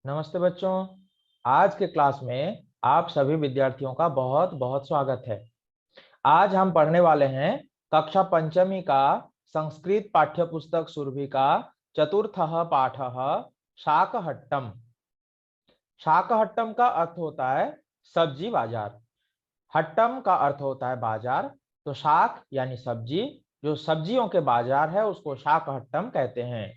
नमस्ते बच्चों। आज के क्लास में आप सभी विद्यार्थियों का बहुत बहुत स्वागत है। आज हम पढ़ने वाले हैं कक्षा पंचमी का संस्कृत पाठ्य पुस्तक सुरभि का चतुर्थः पाठः शाकहट्टम। शाकहट्टम का अर्थ होता है सब्जी बाजार। हट्टम का अर्थ होता है बाजार। तो शाक यानी सब्जी, जो सब्जियों के बाजार है उसको शाकहट्टम कहते हैं।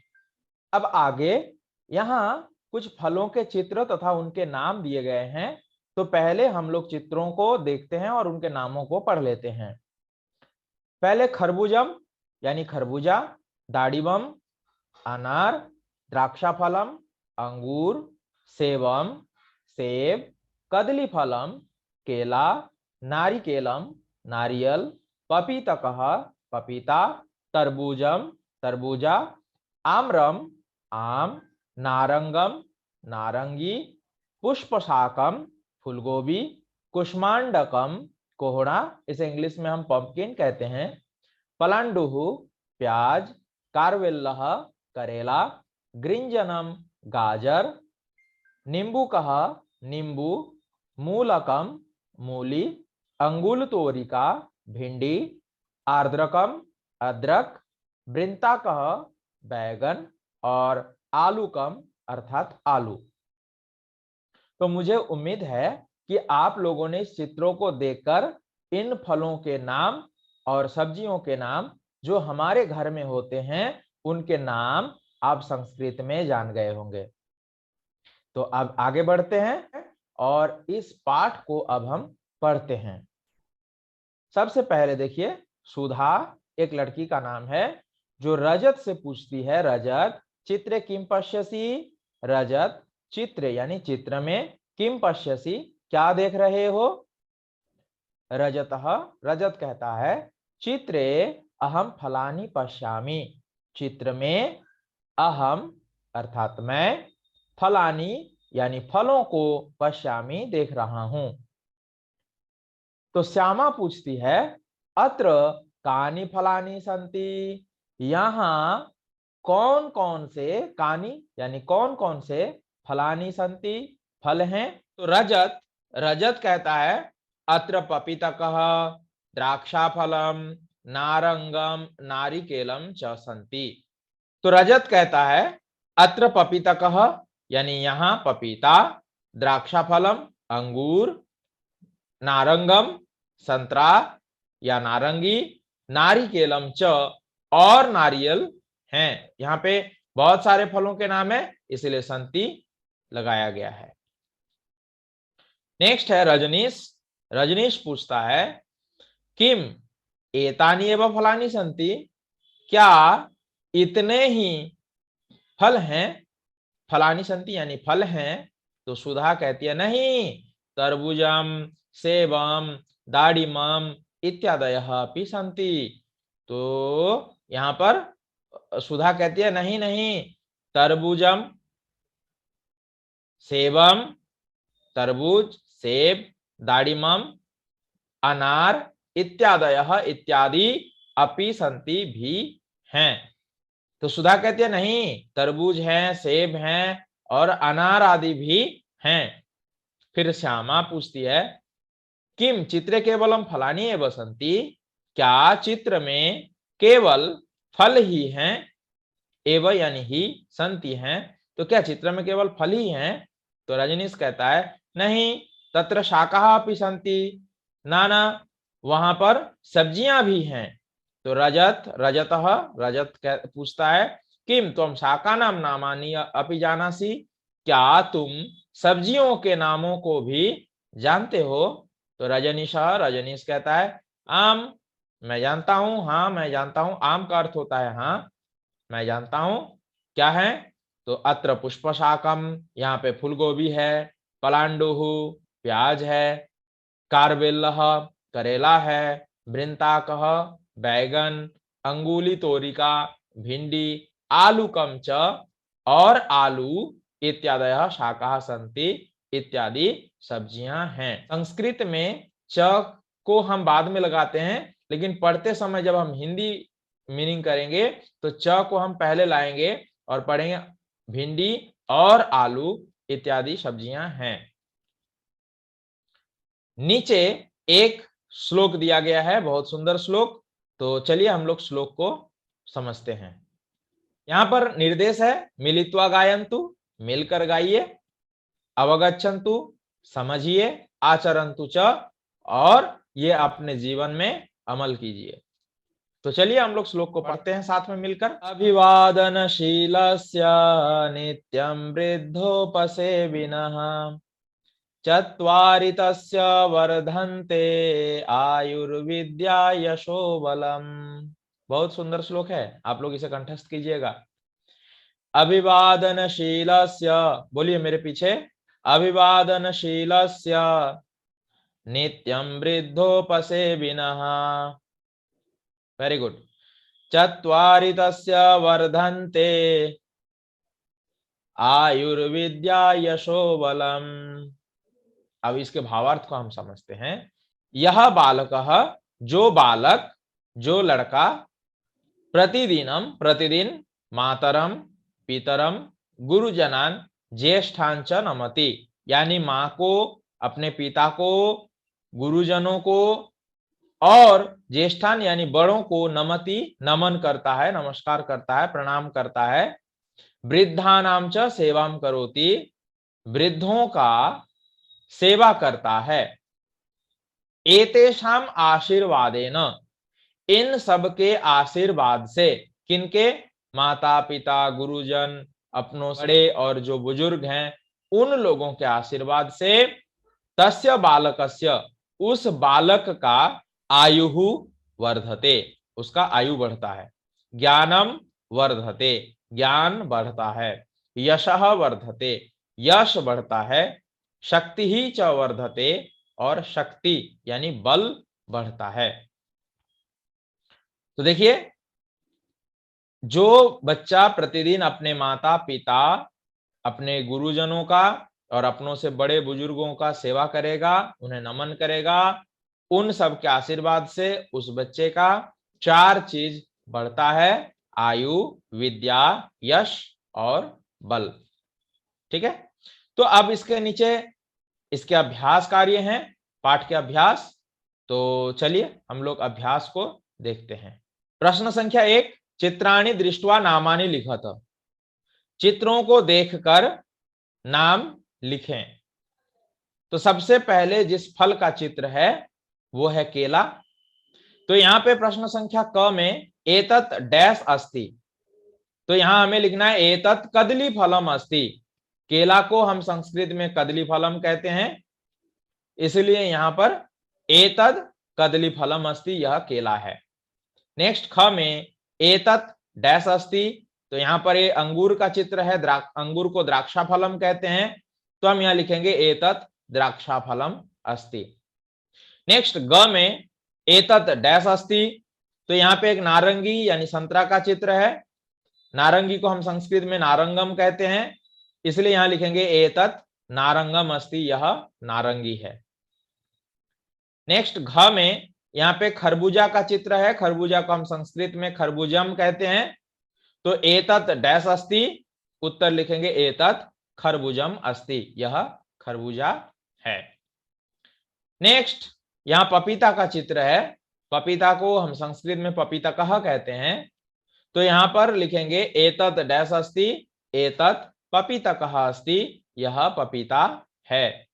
अब आगे यहाँ कुछ फलों के चित्र तथा उनके नाम दिए गए हैं। तो पहले हम लोग चित्रों को देखते हैं और उनके नामों को पढ़ लेते हैं। पहले खरबूजम यानी खरबूजा, दाड़िमम, अनार, द्राक्षाफलम, अंगूर, सेवम, सेब, कदली फलम, केला, नारिकेलम, नारियल, पपीतकः, पपीता, तरबूजम, तरबूजा, आम्रम, आम, नारंगम, नारंगी, पुष्पशाकम, फूलगोभी, कुष्मांडकम, कोहड़ा, इसे इंग्लिश में हम पंपकिन कहते हैं, पलांडुः, प्याज, कारवेल्लः, करेला, ग्रिंजनम, गाजर, नींबूकः, नींबू, मूलकम, मूली, अंगुलतोरिका, भिंडी, आर्द्रकम, अदरक, बृंताकः, बैगन और आलूकम अर्थात आलू। तो मुझे उम्मीद है कि आप लोगों ने इस चित्रों को देखकर इन फलों के नाम और सब्जियों के नाम जो हमारे घर में होते हैं उनके नाम आप संस्कृत में जान गए होंगे। तो अब आगे बढ़ते हैं और इस पाठ को अब हम पढ़ते हैं। सबसे पहले देखिए, सुधा एक लड़की का नाम है जो रजत से पूछती है, रजत चित्रे किम पश्यसि। रजत चित्र यानी चित्र में, किम पश्यसि क्या देख रहे हो। रजतः रजत कहता है, चित्रे अहम फलानि पश्यामि। चित्र में अहम अर्थात मैं, फलानि यानी फलों को, पश्यामि देख रहा हूं। तो श्यामा पूछती है, अत्र कानि फलानि सन्ति। यहाँ कौन कौन से, कानि यानी कौन कौन से, फलानि सन्ति फल हैं। तो रजत रजत कहता है, अत्र पपीतकः, द्राक्षाफलम, नारंगम, नारिकेलम च सन्ति। तो रजत कहता है, अत्र पपीतकः यानी यहाँ पपीता, द्राक्षाफलम अंगूर, नारंगम संतरा या नारंगी, नारिकेलम च और नारियल हैं। यहाँ पे बहुत सारे फलों के नाम है इसलिए संति लगाया गया है। नेक्स्ट है रजनीश। रजनीश पूछता है, किम एतानि एव फलानि सन्ति। क्या इतने ही फल हैं, फलानि सन्ति यानी फल हैं। तो सुधा कहती है, नहीं, तरबूजम, सेबम, दाड़िमम इत्यादयः अपि सन्ति। तो यहाँ पर सुधा कहती है, नहीं नहीं, तरबूजम, सेबम तरबूज, सेब, दाड़िमम, अनार इत्यादयः इत्यादि अपि सन्ति भी हैं। तो सुधा कहती है, नहीं, तरबूज हैं, सेब हैं और अनार आदि भी हैं। फिर श्यामा पूछती है, किम चित्रे केवलम फलानि एव सन्ति। क्या चित्र में केवल फल ही हैं, एव यानी ही, सन्ति हैं तो क्या चित्र में केवल फल ही हैं। तो रजनीश कहता है, नहीं, तत्र शाकाः अपि सन्ति। नाना, वहां पर सब्जियां भी हैं। तो रजतः रजत पूछता है, किम त्वं शाकानां नामानि अपि जानासि। क्या तुम सब्जियों के नामों को भी जानते हो। तो रजनीश कहता है, आम, मैं जानता हूं, हाँ मैं जानता हूं। आम का अर्थ होता है हाँ, मैं जानता हूं। क्या है। तो अत्र पुष्पशाकम, यहाँ पे फूलगोभी है, पलांडुः प्याज है, कारवेल्लः करेला है, बृंताकः बैगन, अंगुलितोरिका भिंडी, आलूकम च और आलू इत्यादयः शाकाः सन्ति इत्यादि सब्जियां हैं। संस्कृत में च को हम बाद में लगाते हैं, लेकिन पढ़ते समय जब हम हिंदी मीनिंग करेंगे तो च को हम पहले लाएंगे और पढ़ेंगे भिंडी और आलू इत्यादि सब्जियां हैं। नीचे एक श्लोक दिया गया है, बहुत सुंदर श्लोक। तो चलिए हम लोग श्लोक को समझते हैं। यहां पर निर्देश है मिलित्वा गायन्तु, मिलकर गाइए, अवगच्छन्तु, समझिए, आचरन्तु च, और ये अपने जीवन में अमल कीजिए। तो चलिए हम लोग श्लोक को पढ़ते हैं साथ में मिलकर। अभिवादनशीलस्य नित्यं वृद्धोपसेविनः चत्वारि तस्य वर्धन्ते आयुर्विद्या यशो बलम्। बहुत सुंदर श्लोक है, आप लोग इसे कंठस्थ कीजिएगा। अभिवादनशीलस्य, बोलिए मेरे पीछे, अभिवादनशीलस्य नित्यं वृद्धोपसेविनः, वेरी गुड, चत्वारि तस्य वर्धन्ते आयुर्विद्या यशो बलम्। अब इसके भावार्थ को हम समझते हैं। यह बालकः, जो बालक, जो लड़का, प्रतिदिनम, प्रतिदिन, मातरम, पितरम, गुरुजनान, ज्येष्ठांच नमति, यानी माँ को, अपने पिता को, गुरुजनों को और ज्येष्ठान यानी बड़ों को नमति, नमन करता है, नमस्कार करता है, प्रणाम करता है। वृद्धानाम च सेवाम करोति, वृद्धों का सेवा करता है। एतेषाम आशीर्वादेन, इन सबके आशीर्वाद से, किनके, माता पिता, गुरुजन, अपनों बड़े और जो बुजुर्ग हैं उन लोगों के आशीर्वाद से, तस्य बालकस्य, उस बालक का आयुः वर्धते, उसका आयु बढ़ता है। ज्ञानम वर्धते, ज्ञान बढ़ता है। यशः वर्धते, यश बढ़ता है। शक्ति ही च वर्धते, और शक्ति यानी बल बढ़ता है। तो देखिए, जो बच्चा प्रतिदिन अपने माता पिता, अपने गुरुजनों का और अपनों से बड़े बुजुर्गों का सेवा करेगा, उन्हें नमन करेगा, उन सब के आशीर्वाद से उस बच्चे का 4 चीज बढ़ता है, आयु, विद्या, यश और बल। ठीक है, तो अब इसके नीचे इसके अभ्यास कार्य हैं, पाठ के अभ्यास। तो चलिए हम लोग अभ्यास को देखते हैं। प्रश्न संख्या 1, चित्राणि दृष्ट्वा नामानि लिखत, चित्रों को देखकर नाम लिखें। तो सबसे पहले जिस फल का चित्र है वो है केला। तो यहां पे प्रश्न संख्या क में एतत् डैश अस्ति, तो यहां हमें लिखना है एतत् कदली फलम अस्ति। केला को हम संस्कृत में कदली फलम कहते हैं, इसलिए यहां पर एतद कदली फलम अस्ति, यह केला है। नेक्स्ट ख में एतत् डैश अस्ति, तो यहां पर ये अंगूर का चित्र है, अंगूर को द्राक्षा फलम कहते हैं, तो हम यहां लिखेंगे एतत् द्राक्षा फलम अस्ति। नेक्स्ट ग में एतत् डैश अस्ति, तो यहां पे एक नारंगी यानी संतरा का चित्र है, नारंगी को हम संस्कृत में नारंगम कहते हैं, इसलिए यहां लिखेंगे एतत् नारंगम अस्ति, यह नारंगी है। नेक्स्ट घ में यहाँ पे खरबूजा का चित्र है, खरबूजा को हम संस्कृत में खरबूजम कहते हैं, तो एतत् डैश अस्ति, उत्तर लिखेंगे एतत् खरबूजम अस्ति, यह खरबूजा है। नेक्स्ट यहाँ पपीता का चित्र है, पपीता को हम संस्कृत में पपीतकः कहते हैं, तो यहां पर लिखेंगे एतत् डैश अस्ति, एतत् पपीतकः अस्ति, यह पपीता है।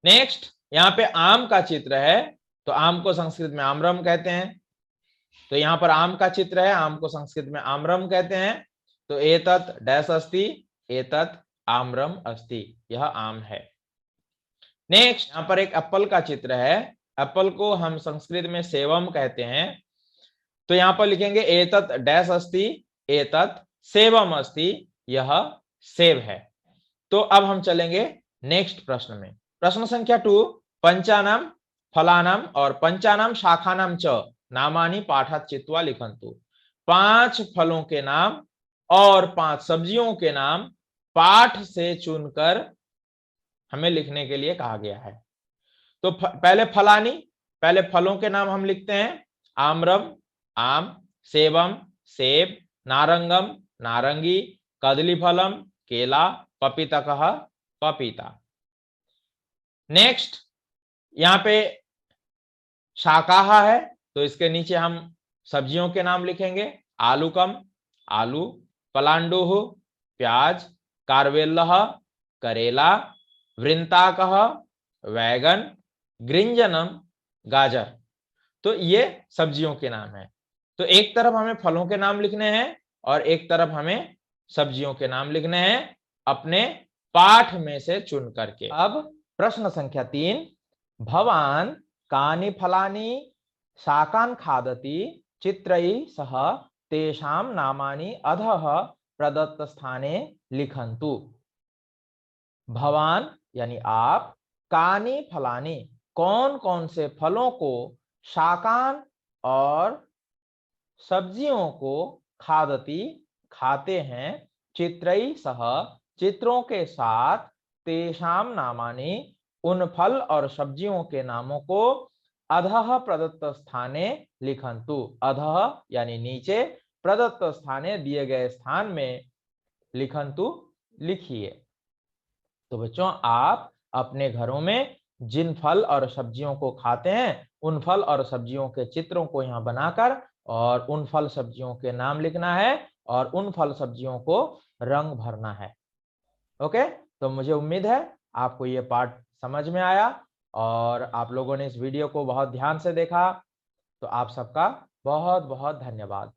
नेक्स्ट यहाँ पे आम का चित्र है, तो आम को संस्कृत में आम्रम कहते हैं, तो यहाँ पर आम का चित्र है, आम को संस्कृत में आम्रम कहते हैं, तो एतत् डैश अस्ति, एतत् आम्रम अस्ति, यह आम है। नेक्स्ट यहाँ पर एक एप्पल का चित्र है, एप्पल को हम संस्कृत में सेवम कहते हैं, तो यहाँ पर लिखेंगे एतत् डैश अस्ति, एतत् सेवम अस्ति, यह सेब है। तो अब हम चलेंगे नेक्स्ट प्रश्न में। प्रश्न संख्या 2, पंचानाम फलानाम और पंचानाम शाखानाम च नामानि पाठात् चित्वा लिखन्तु। 5 फलों के नाम और 5 सब्जियों के नाम पाठ से चुनकर हमें लिखने के लिए कहा गया है। तो पहले फलानी, पहले फलों के नाम हम लिखते हैं, आम्रम आम, सेवम सेब, नारंगम नारंगी, कदली फलम केला, पपीतकः पपीता। नेक्स्ट यहाँ पे शाकाह है, तो इसके नीचे हम सब्जियों के नाम लिखेंगे। आलूकम आलू, पलांडुः प्याज, कार्वेल्लः करेला, वृंताकः वैगन, गृंजनम गाजर। तो ये सब्जियों के नाम है। तो एक तरफ हमें फलों के नाम लिखने हैं और एक तरफ हमें सब्जियों के नाम लिखने हैं अपने पाठ में से चुन करके। अब प्रश्न संख्या 3, भवान कानि फलानि शाकान् खादति चित्रैः सह तेषां नामानि अधः प्रदत्त स्थाने लिखन्तु। भवान यानी आप, कानि फलानि कौन कौन से फलों को, शाकान और सब्जियों को, खादती खाते हैं, चित्रैः सह चित्रों के साथ, तेषां नामानि उन फल और सब्जियों के नामों को, अधः प्रदत्त स्थाने लिखन्तु। अधः यानी नीचे, प्रदत्त स्थाने दिए गए स्थान में, लिखन्तु लिखिए। तो बच्चों, आप अपने घरों में जिन फल और सब्जियों को खाते हैं उन फल और सब्जियों के चित्रों को यहाँ बनाकर और उन फल सब्जियों के नाम लिखना है और उन फल सब्जियों को रंग भरना है। ओके, तो मुझे उम्मीद है आपको ये पाठ समझ में आया और आप लोगों ने इस वीडियो को बहुत ध्यान से देखा। तो आप सबका बहुत बहुत धन्यवाद।